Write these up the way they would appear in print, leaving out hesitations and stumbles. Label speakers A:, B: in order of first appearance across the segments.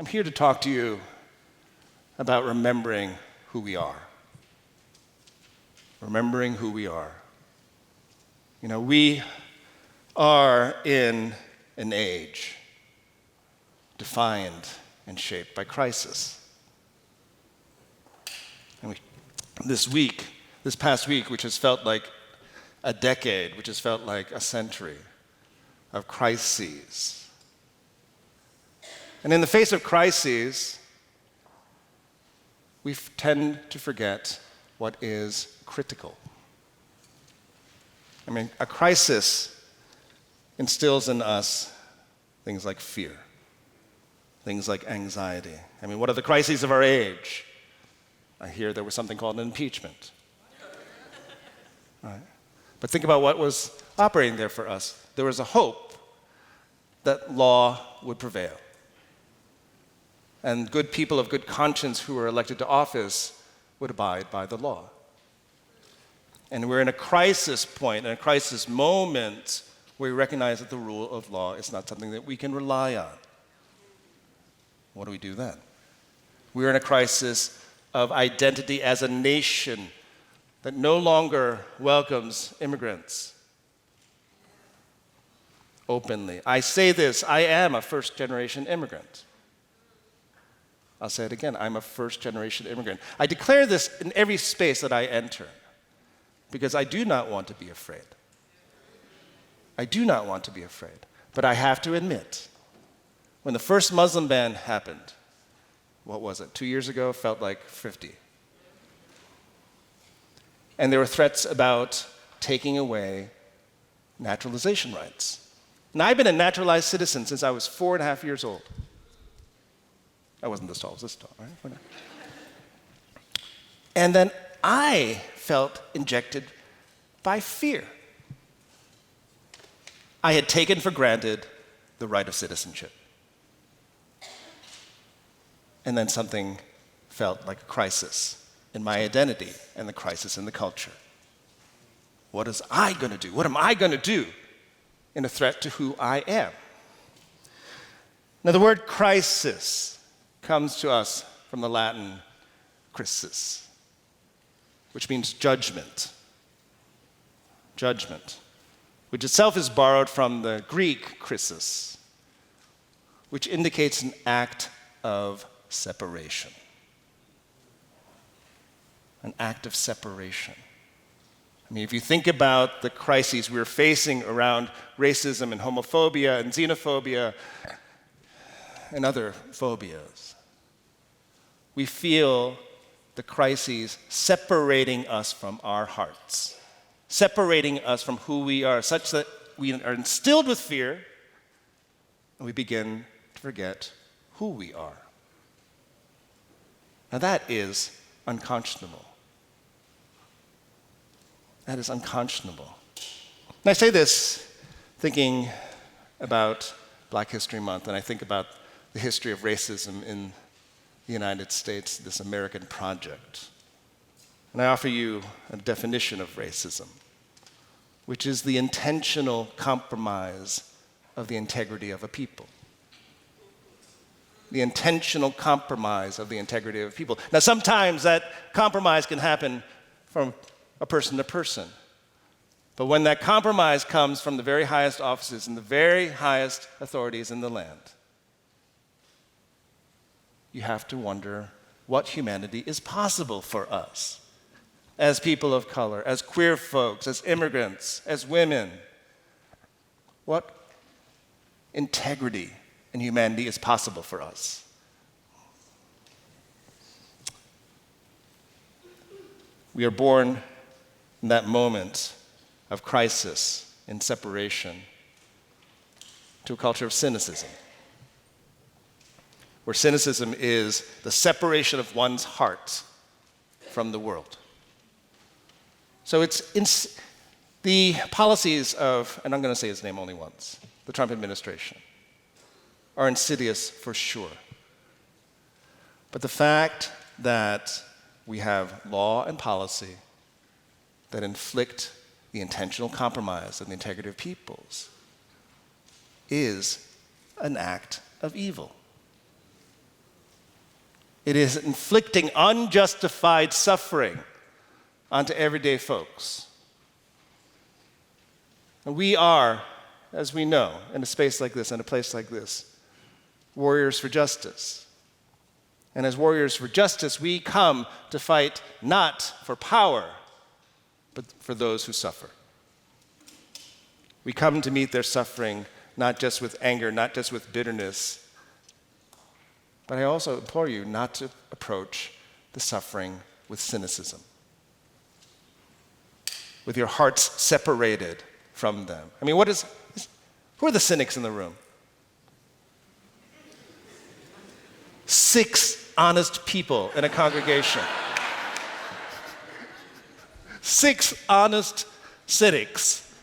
A: I'm here to talk to you about remembering who we are. Remembering who we are. You know, we are in an age defined and shaped by crisis. And this past week, which has felt like a decade, which has felt like a century of crises. And in the face of crises, we tend to forget what is critical. I mean, a crisis instills in us things like fear, things like anxiety. I mean, what are the crises of our age? I hear there was something called an impeachment. Right? But think about what was operating there for us. There was a hope that law would prevail. And good people of good conscience who were elected to office would abide by the law. And we're in a crisis point, in a crisis moment, where we recognize that the rule of law is not something that we can rely on. What do we do then? We're in a crisis of identity as a nation that no longer welcomes immigrants openly. I say this, I am a first-generation immigrant. I'll say it again, I'm a first-generation immigrant. I declare this in every space that I enter because I do not want to be afraid. I do not want to be afraid. But I have to admit, when the first Muslim ban happened, what was it, 2 years ago? Felt like 50. And there were threats about taking away naturalization rights. And I've been a naturalized citizen since I was 4.5 years old. I wasn't this tall, I was this tall, right? And then I felt injected by fear. I had taken for granted the right of citizenship. And then something felt like a crisis in my identity and the crisis in the culture. What is I going to do? What am I going to do in a threat to who I am? Now, the word crisis comes to us from the Latin crisis, which means judgment. Judgment, which itself is borrowed from the Greek krisis, which indicates an act of separation. An act of separation. I mean, if you think about the crises we're facing around racism and homophobia and xenophobia and other phobias, we feel the crises separating us from our hearts, separating us from who we are, such that we are instilled with fear and we begin to forget who we are. Now that is unconscionable. That is unconscionable. And I say this thinking about Black History Month, and I think about the history of racism in the United States, this American project. And I offer you a definition of racism, which is the intentional compromise of the integrity of a people. The intentional compromise of the integrity of people. Now, sometimes that compromise can happen from a person to person. But when that compromise comes from the very highest offices and the very highest authorities in the land, you have to wonder what humanity is possible for us as people of color, as queer folks, as immigrants, as women. What integrity and humanity is possible for us. We are born in that moment of crisis and separation to a culture of cynicism, where cynicism is the separation of one's heart from the world. So it's the policies of, and I'm going to say his name only once, the Trump administration, are insidious for sure. But the fact that we have law and policy that inflict the intentional compromise of the integrity of peoples is an act of evil. It is inflicting unjustified suffering onto everyday folks. And we are, as we know, in a space like this, in a place like this, warriors for justice. And as warriors for justice, we come to fight not for power, but for those who suffer. We come to meet their suffering not just with anger, not just with bitterness, but I also implore you not to approach the suffering with cynicism, with your hearts separated from them. I mean, who are the cynics in the room? 6 honest people in a congregation. 6 honest cynics.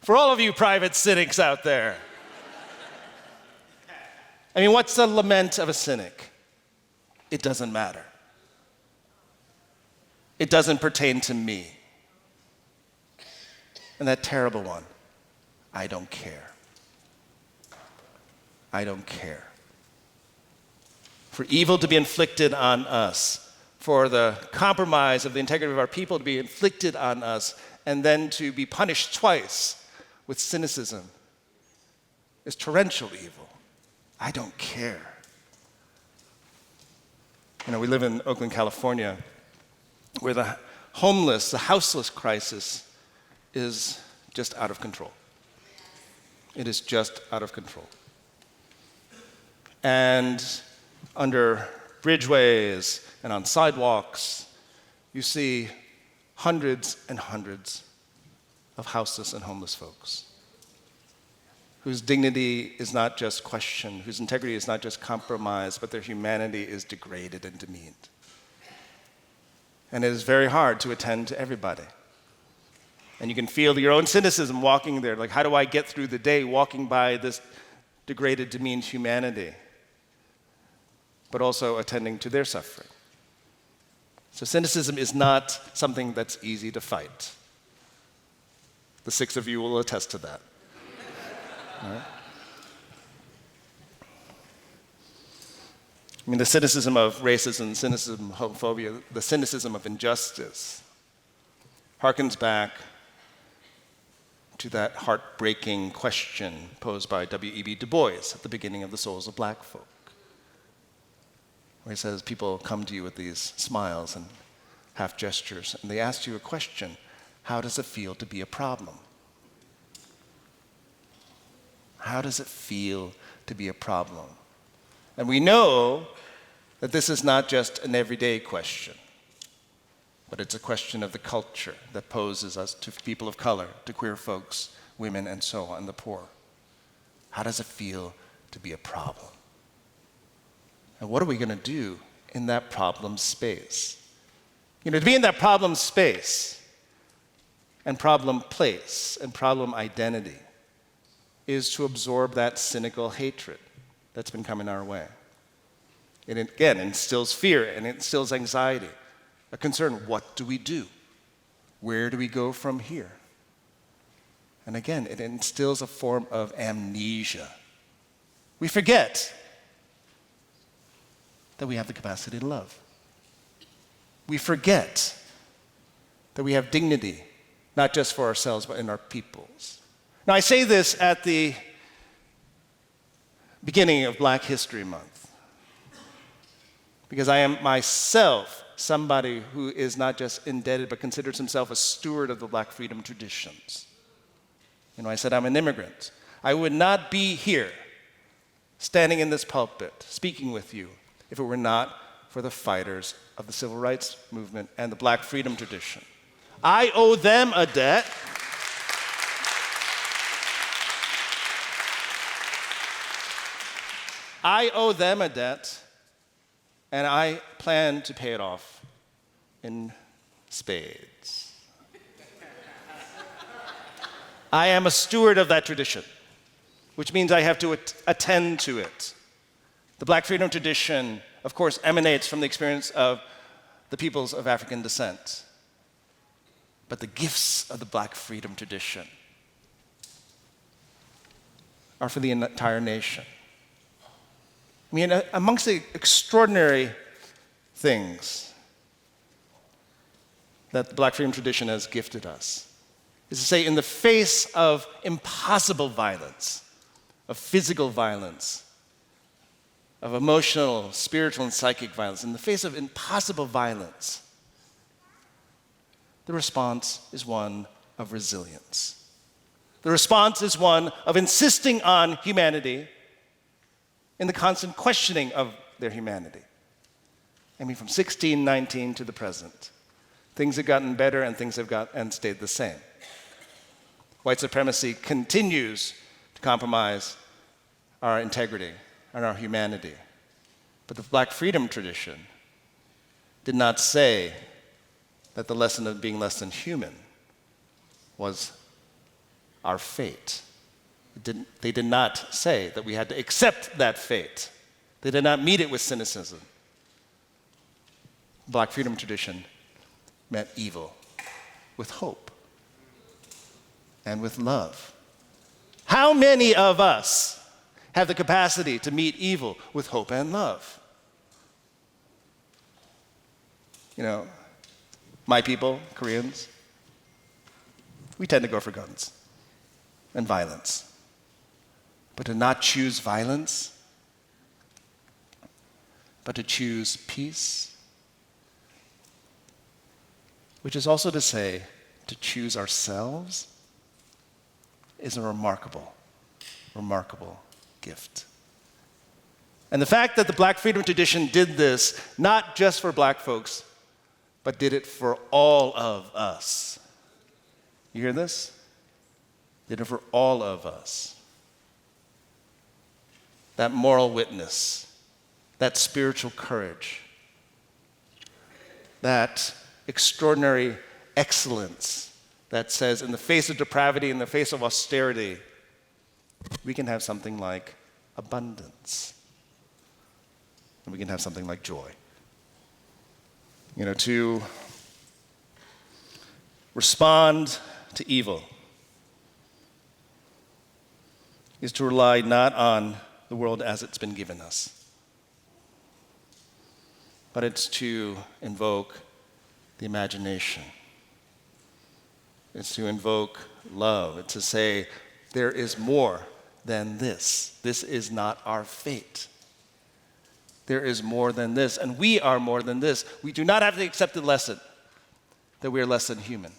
A: For all of you private cynics out there. I mean, what's the lament of a cynic? It doesn't matter. It doesn't pertain to me. And that terrible one, I don't care. I don't care. For evil to be inflicted on us, for the compromise of the integrity of our people to be inflicted on us, and then to be punished twice with cynicism is torrential evil. I don't care. You know, we live in Oakland, California, where the homeless, the houseless crisis is just out of control. It is just out of control. And under bridgeways and on sidewalks, you see hundreds and hundreds of houseless and homeless folks whose dignity is not just questioned, whose integrity is not just compromised, but their humanity is degraded and demeaned. And it is very hard to attend to everybody. And you can feel your own cynicism walking there, like, how do I get through the day walking by this degraded, demeaned humanity, but also attending to their suffering? So cynicism is not something that's easy to fight. The 6 of you will attest to that. All right? I mean, the cynicism of racism, the cynicism of homophobia, the cynicism of injustice harkens back to that heartbreaking question posed by W.E.B. Du Bois at the beginning of The Souls of Black Folk, where he says, people come to you with these smiles and half gestures, and they ask you a question: how does it feel to be a problem? How does it feel to be a problem? And we know that this is not just an everyday question, but it's a question of the culture that poses us to people of color, to queer folks, women, and so on, the poor. How does it feel to be a problem? And what are we going to do in that problem space? You know, to be in that problem space and problem place and problem identity is to absorb that cynical hatred that's been coming our way. It again instills fear and it instills anxiety, a concern: what do we do? Where do we go from here? And again, it instills a form of amnesia. We forget that we have the capacity to love. We forget that we have dignity, not just for ourselves, but in our peoples. Now, I say this at the beginning of Black History Month because I am myself somebody who is not just indebted, but considers himself a steward of the Black freedom traditions. You know, I said I'm an immigrant. I would not be here standing in this pulpit speaking with you if it were not for the fighters of the civil rights movement and the Black freedom tradition. I owe them a debt. I owe them a debt, and I plan to pay it off in spades. I am a steward of that tradition, which means I have to attend to it. The Black freedom tradition, of course, emanates from the experience of the peoples of African descent. But the gifts of the Black freedom tradition are for the entire nation. I mean, amongst the extraordinary things that the Black freedom tradition has gifted us is to say, in the face of impossible violence, of physical violence, of emotional, spiritual, and psychic violence, in the face of impossible violence, the response is one of resilience. The response is one of insisting on humanity in the constant questioning of their humanity. I mean, from 1619 to the present, things have gotten better and things have stayed the same. White supremacy continues to compromise our integrity and our humanity. But the Black freedom tradition did not say that the lesson of being less than human was our fate. They did not say that we had to accept that fate. They did not meet it with cynicism. The Black freedom tradition met evil with hope and with love. How many of us have the capacity to meet evil with hope and love? You know, my people, Koreans, we tend to go for guns and violence. But to not choose violence, but to choose peace, which is also to say, to choose ourselves, is a remarkable, remarkable gift. And the fact that the Black freedom tradition did this, not just for Black folks, but did it for all of us. You hear this? Did it for all of us. That moral witness, that spiritual courage, that extraordinary excellence that says, in the face of depravity, in the face of austerity, we can have something like abundance. And we can have something like joy. You know, to respond to evil is to rely not on the world as it's been given us, but it's to invoke the imagination. It's to invoke love. It's to say, there is more than this. This is not our fate. There is more than this, and we are more than this. We do not have to accept the lesson that we are less than human.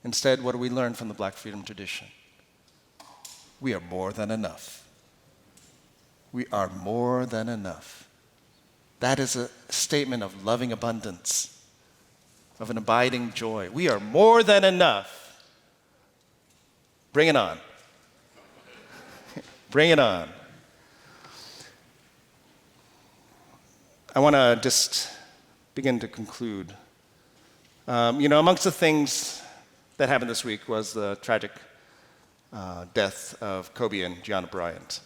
A: Instead, what do we learn from the Black freedom tradition? We are more than enough. We are more than enough. That is a statement of loving abundance, of an abiding joy. We are more than enough. Bring it on. Bring it on. I want to just begin to conclude. Amongst the things that happened this week was the tragic death of Kobe and Gianna Bryant.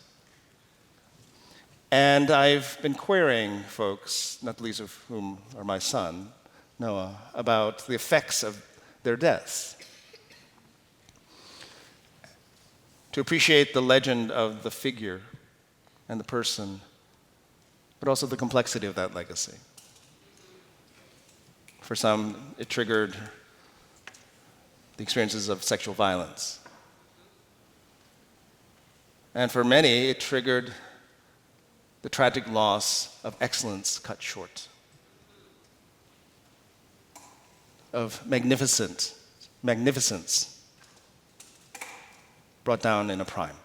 A: And I've been querying folks, not the least of whom are my son, Noah, about the effects of their deaths. To appreciate the legend of the figure and the person, but also the complexity of that legacy. For some, it triggered the experiences of sexual violence. And for many, it triggered the tragic loss of excellence cut short, of magnificence brought down in a prime.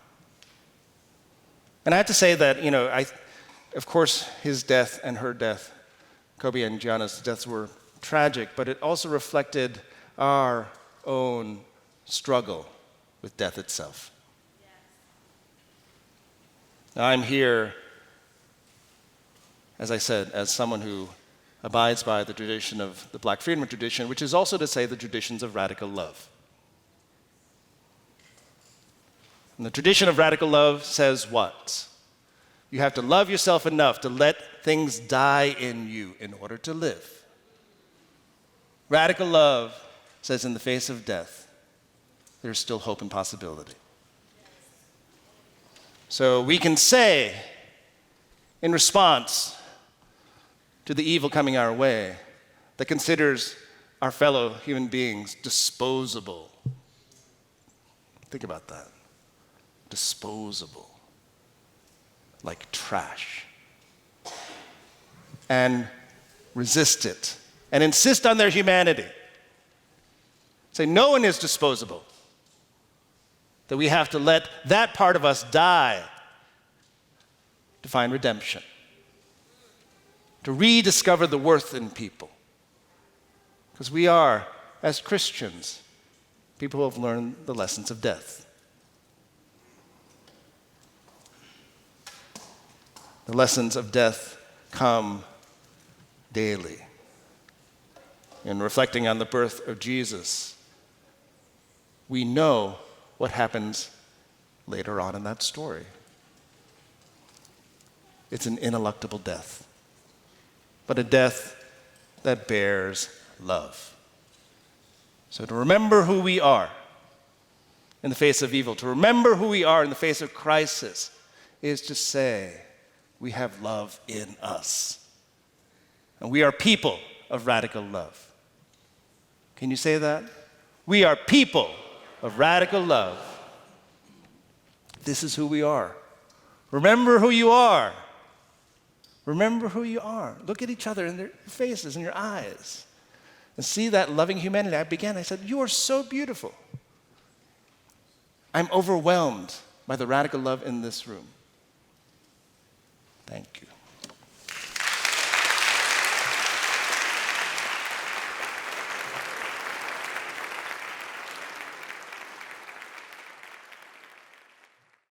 A: And I have to say that, of course, his death and her death, Kobe and Gianna's deaths, were tragic, but it also reflected our own struggle with death itself. Yes. Now, I'm here, as I said, as someone who abides by the tradition of the Black freedom tradition, which is also to say the traditions of radical love. And the tradition of radical love says what? You have to love yourself enough to let things die in you in order to live. Radical love says in the face of death, there's still hope and possibility. So we can say, in response to the evil coming our way, that considers our fellow human beings disposable. Think about that. Disposable. Like trash. And resist it. And insist on their humanity. Say, no one is disposable. That we have to let that part of us die to find redemption. To rediscover the worth in people. Because we are, as Christians, people who have learned the lessons of death. The lessons of death come daily. In reflecting on the birth of Jesus, we know what happens later on in that story. It's an ineluctable death, but a death that bears love. So to remember who we are in the face of evil, to remember who we are in the face of crisis, is to say we have love in us. And we are people of radical love. Can you say that? We are people of radical love. This is who we are. Remember who you are. Remember who you are. Look at each other in their faces, in your eyes, and see that loving humanity. I said, you are so beautiful. I'm overwhelmed by the radical love in this room. Thank you.